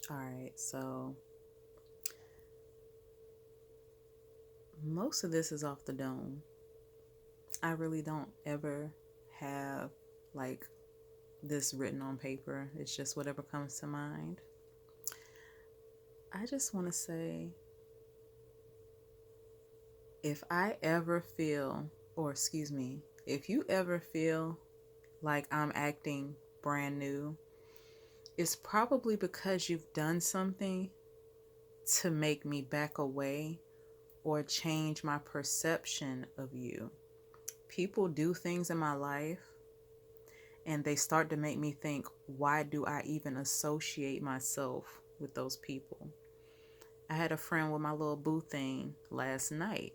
All right, so most of this is off the dome. I really don't ever have like this written on paper. It's just whatever comes to mind. I just want to say if I ever feel, or excuse me, if you ever feel like I'm acting brand new, it's probably because you've done something to make me back away or change my perception of you. People do things in my life and they start to make me think, why do I even associate myself with those people? I had a friend with my little boo thing last night,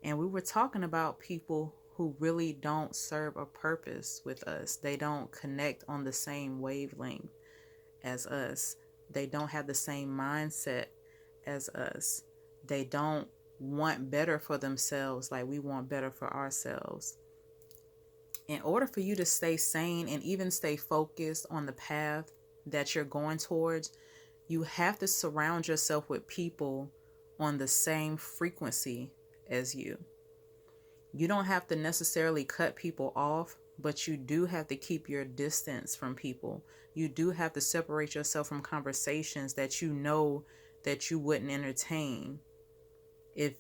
and we were talking about people who really don't serve a purpose with us. They don't connect on the same wavelength as us. They don't have the same mindset as us. They don't want better for themselves like we want better for ourselves. In order for you to stay sane and even stay focused on the path that you're going towards, you have to surround yourself with people on the same frequency as you. You don't have to necessarily cut people off, but you do have to keep your distance from people. You do have to separate yourself from conversations that you know that you wouldn't entertain. If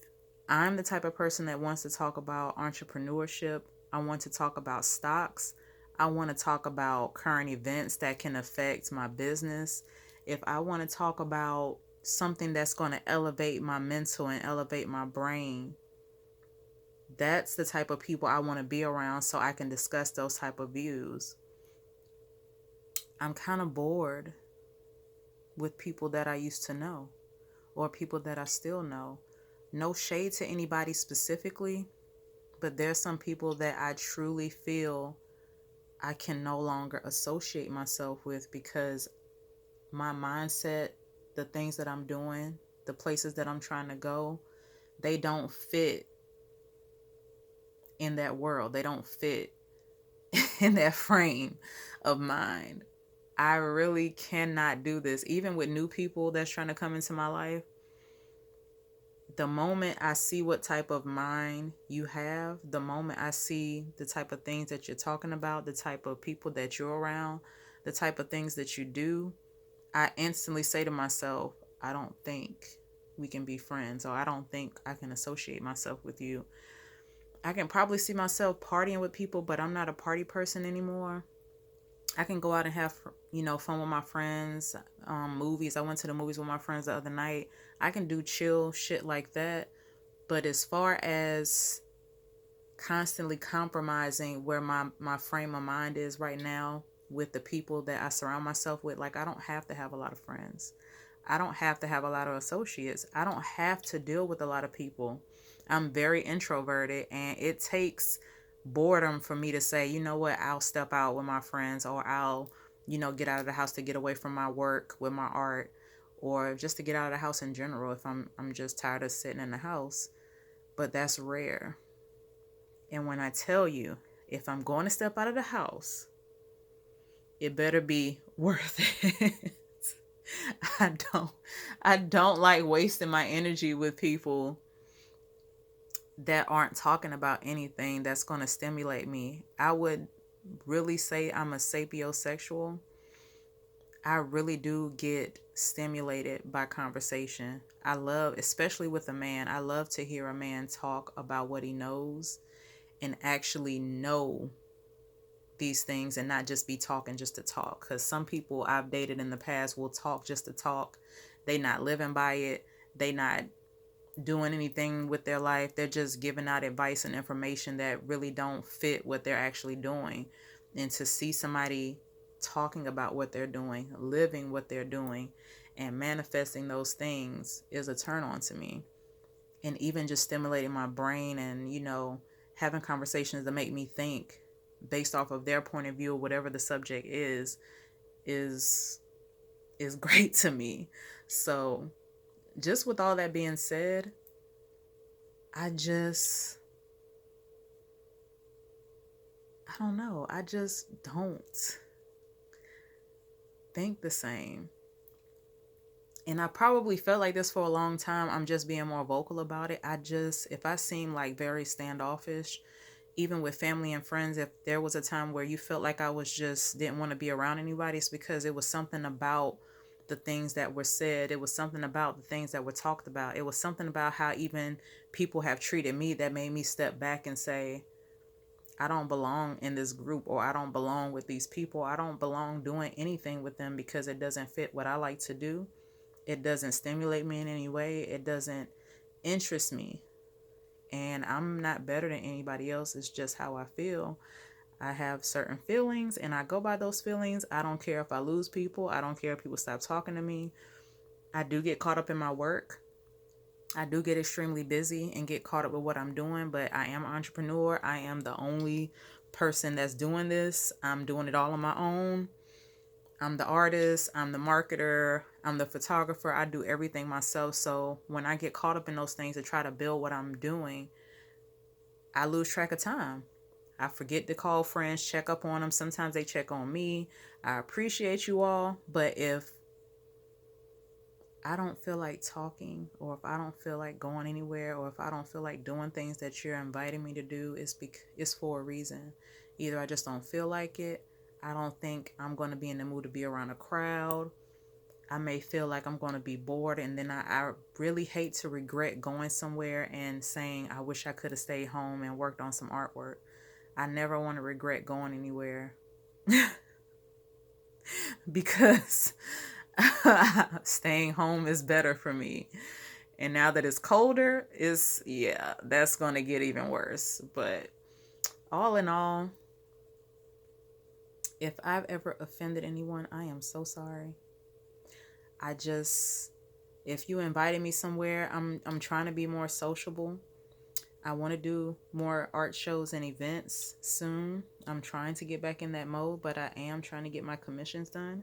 I'm the type of person that wants to talk about entrepreneurship, I want to talk about stocks, I want to talk about current events that can affect my business. If I want to talk about something that's going to elevate my mental and elevate my brain, that's the type of people I want to be around so I can discuss those type of views. I'm kind of bored with people that I used to know or people that I still know. No shade to anybody specifically, but there's some people that I truly feel I can no longer associate myself with because my mindset, the things that I'm doing, the places that I'm trying to go, they don't fit in that world. They don't fit in that frame of mind. I really cannot do this. Even with new people that's trying to come into my life, the moment I see what type of mind you have, the moment I see the type of things that you're talking about, the type of people that you're around, the type of things that you do, I instantly say to myself, I don't think we can be friends, or I don't think I can associate myself with you. I can probably see myself partying with people, but I'm not a party person anymore. I can go out and have, fun with my friends, movies. I went to the movies with my friends the other night. I can do chill shit like that. But as far as constantly compromising where my frame of mind is right now with the people that I surround myself with, like I don't have to have a lot of friends. I don't have to have a lot of associates. I don't have to deal with a lot of people. I'm very introverted and it takes boredom for me to say, you know what, I'll step out with my friends or I'll, get out of the house to get away from my work with my art or just to get out of the house in general if I'm just tired of sitting in the house. But that's rare. And when I tell you, if I'm going to step out of the house, it better be worth it. I don't I don't like wasting my energy with people that aren't talking about anything that's going to stimulate me. I would really say I'm a sapiosexual. I really do get stimulated by conversation. I love, especially with a man, I love to hear a man talk about what he knows and actually know these things and not just be talking just to talk. Because some people I've dated in the past will talk just to talk. They not living by it. They not doing anything with their life. They're just giving out advice and information that really don't fit what they're actually doing. And to see somebody talking about what they're doing, living what they're doing, and manifesting those things is a turn on to me. And even just stimulating my brain and, having conversations that make me think based off of their point of view or whatever the subject is is great to me. So just with all that being said, I just I don't know. I just don't think the same. And I probably felt like this for a long time. I'm just being more vocal about it. If I seem like very standoffish, even with family and friends, if there was a time where you felt like I was just didn't want to be around anybody, it's because it was something about the things that were said. It was something about the things that were talked about. It was something about how even people have treated me that made me step back and say, I don't belong in this group, or I don't belong with these people. I don't belong doing anything with them because it doesn't fit what I like to do. It doesn't stimulate me in any way. It doesn't interest me. And I'm not better than anybody else. It's just how I feel. I have certain feelings and I go by those feelings. I don't care if I lose people. I don't care if people stop talking to me. I do get caught up in my work. I do get extremely busy and get caught up with what I'm doing, but I am an entrepreneur. I am the only person that's doing this. I'm doing it all on my own. I'm the artist, I'm the marketer, I'm the photographer. I do everything myself. So when I get caught up in those things to try to build what I'm doing, I lose track of time. I forget to call friends, check up on them. Sometimes they check on me. I appreciate you all, but if I don't feel like talking, or if I don't feel like going anywhere, or if I don't feel like doing things that you're inviting me to do, it's for a reason. Either I just don't feel like it. I don't think I'm going to be in the mood to be around a crowd. I may feel like I'm going to be bored, and then I really hate to regret going somewhere and saying, I wish I could have stayed home and worked on some artwork. I never want to regret going anywhere because staying home is better for me. And now that it's colder, yeah, that's going to get even worse. But all in all, if I've ever offended anyone, I am so sorry. I just, if you invited me somewhere, I'm trying to be more sociable. I want to do more art shows and events soon. I'm trying to get back in that mode, but I am trying to get my commissions done.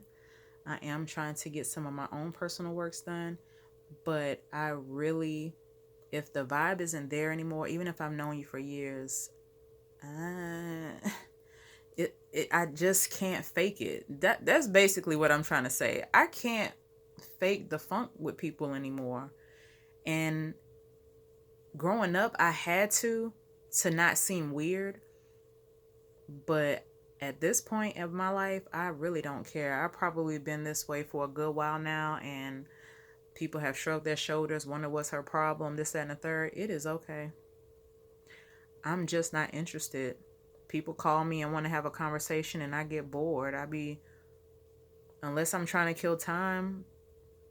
I am trying to get some of my own personal works done. But I really, if the vibe isn't there anymore, even if I've known you for years, I just can't fake it. That's basically what I'm trying to say. I can't fake the funk with people anymore. And growing up, I had to not seem weird. But at this point of my life, I really don't care. I've probably been this way for a good while now, and people have shrugged their shoulders, wonder what's her problem, this, that, and the third. It is okay. I'm just not interested. People call me and want to have a conversation, and I get bored. Unless I'm trying to kill time,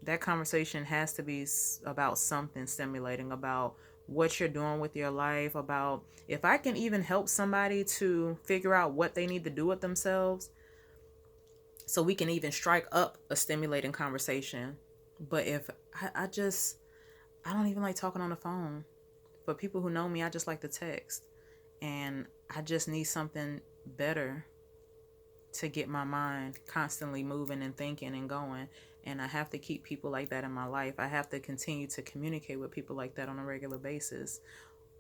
that conversation has to be about something stimulating, about what you're doing with your life, about if I can even help somebody to figure out what they need to do with themselves, so we can even strike up a stimulating conversation. But if I don't even like talking on the phone. For people who know me, I just like to text. And I just need something better to get my mind constantly moving and thinking and going. And I have to keep people like that in my life. I have to continue to communicate with people like that on a regular basis,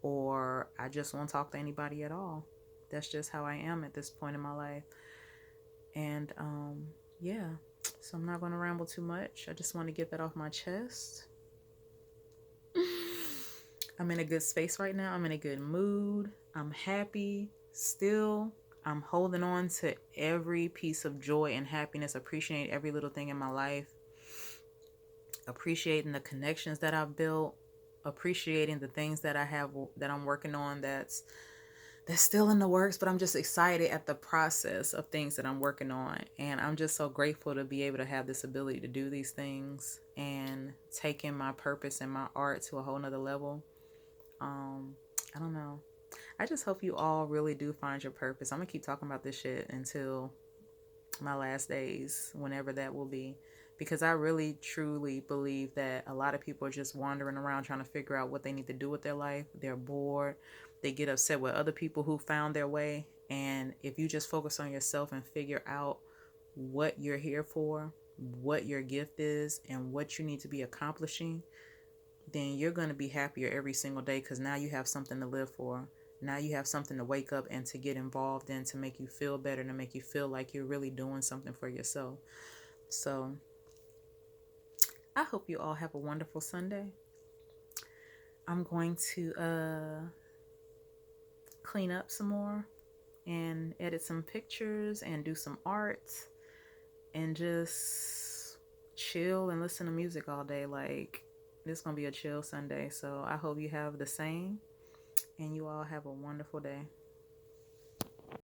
or I just won't talk to anybody at all. That's just how I am at this point in my life. And yeah, so I'm not going to ramble too much. I just want to get that off my chest. I'm in a good space right now. I'm in a good mood. I'm happy still. I'm holding on to every piece of joy and happiness, appreciating every little thing in my life, appreciating the connections that I've built, appreciating the things that I have that I'm working on that's still in the works, but I'm just excited at the process of things that I'm working on. And I'm just so grateful to be able to have this ability to do these things and taking my purpose and my art to a whole nother level. I don't know. I just hope you all really do find your purpose. I'm gonna keep talking about this shit until my last days, whenever that will be, because I really truly believe that a lot of people are just wandering around trying to figure out what they need to do with their life. They're bored. They get upset with other people who found their way. And if you just focus on yourself and figure out what you're here for, what your gift is, and what you need to be accomplishing, then you're going to be happier every single day, because now you have something to live for. Now you have something to wake up and to get involved in, to make you feel better, to make you feel like you're really doing something for yourself. So I hope you all have a wonderful Sunday. I'm going to clean up some more and edit some pictures and do some art and just chill and listen to music all day. Like, this is gonna be a chill Sunday. So I hope you have the same and you all have a wonderful day.